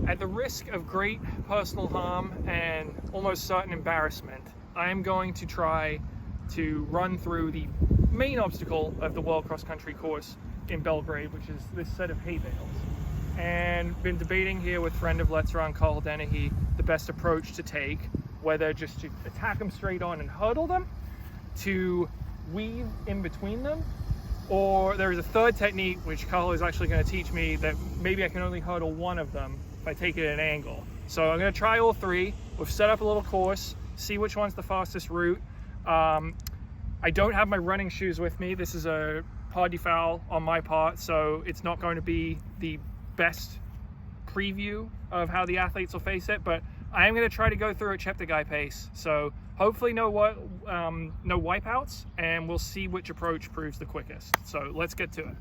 At the risk of great personal harm and almost certain embarrassment, I am going to try to run through the main obstacle of the World Cross Country course in Belgrade, which is this set of hay bales. And been debating here with friend of Let's Run, Carl Dennehy, the best approach to take, whether just to attack them straight on and hurdle them, to weave in between them, or there is a third technique which Carl is actually going to teach me that maybe I can only hurdle one of them if I take it at an angle. So I'm going to try all three. We've set up a little course, see which one's the fastest route. I don't have my running shoes with me. This is a par de foul on my part, so it's not going to be the best preview of how the athletes will face it, but I am going to try to go through at chapter guy pace. So hopefully no wipeouts, and we'll see which approach proves the quickest. So let's get to it.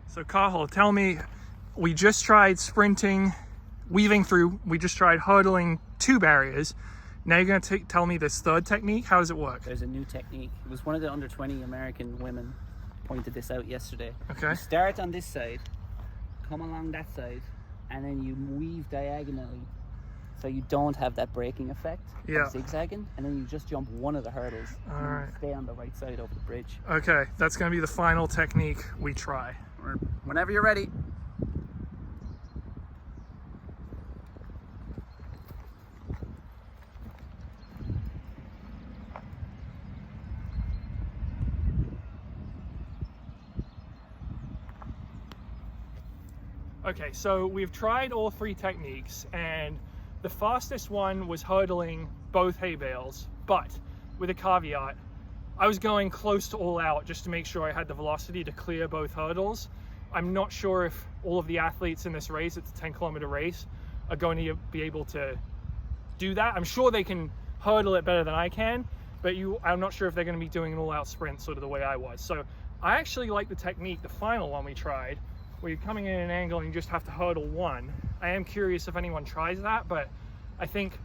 So Cahill, tell me, we just tried sprinting, weaving through, we just tried hurdling 2 barriers. Now you're going to tell me this third technique. How does it work? There's a new technique. It was one of the under 20 American women pointed this out yesterday. Okay. You start on this side, come along that side, and then you weave diagonally so you don't have that braking effect of zigzagging, and then you just jump one of the hurdles and stay on the right side over the bridge. Okay, that's going to be the final technique we try. Whenever you're ready. Okay, so we've tried all 3 techniques, and the fastest one was hurdling both hay bales, but with a caveat. I was going close to all out just to make sure I had the velocity to clear both hurdles. I'm not sure if all of the athletes in this race, it's a 10-kilometer race, are going to be able to do that. I'm sure they can hurdle it better than I can, but I'm not sure if they're going to be doing an all-out sprint sort of the way I was. So I actually like the technique, the final one we tried, where you're coming in an angle and you just have to hurdle one. I am curious if anyone tries that, but I think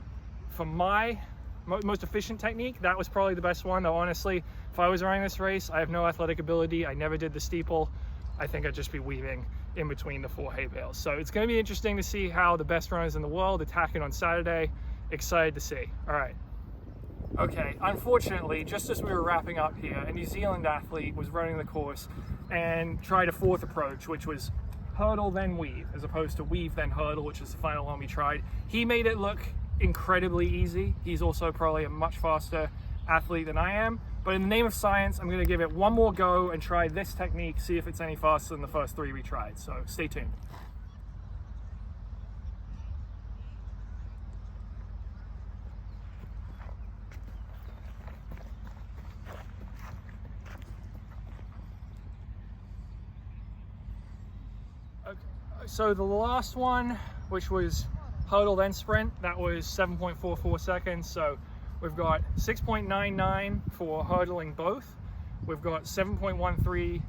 for my most efficient technique, that was probably the best one. Though honestly, if I was running this race, I have no athletic ability. I never did the steeple. I think I'd just be weaving in between the 4 hay bales. So it's going to be interesting to see how the best runners in the world attack it on Saturday. Excited to see. All right. Okay, unfortunately, just as we were wrapping up here, a New Zealand athlete was running the course and tried a 4th approach, which was hurdle then weave, as opposed to weave then hurdle, which is the final one we tried. He made it look incredibly easy. He's also probably a much faster athlete than I am, but in the name of science, I'm going to give it one more go and try this technique, see if it's any faster than the first 3 we tried. So stay tuned. Okay. So the last one, which was hurdle then sprint, that was 7.44 seconds. So we've got 6.99 for hurdling both. We've got 7.13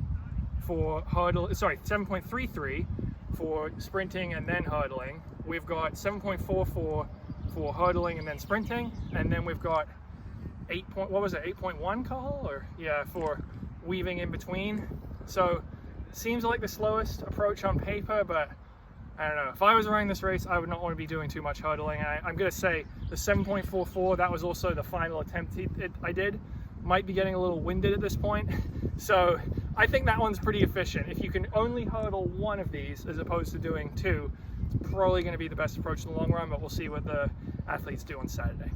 for hurdle, sorry, 7.33 for sprinting and then hurdling. We've got 7.44 for hurdling and then sprinting, and then we've got 8.1, Carl? Or yeah, for weaving in between. So seems like the slowest approach on paper, but I don't know. If I was running this race, I would not want to be doing too much hurdling. I'm going to say the 7.44, that was also the final attempt I did. Might be getting a little winded at this point. So I think that one's pretty efficient. If you can only hurdle one of these as opposed to doing 2, it's probably going to be the best approach in the long run, but we'll see what the athletes do on Saturday.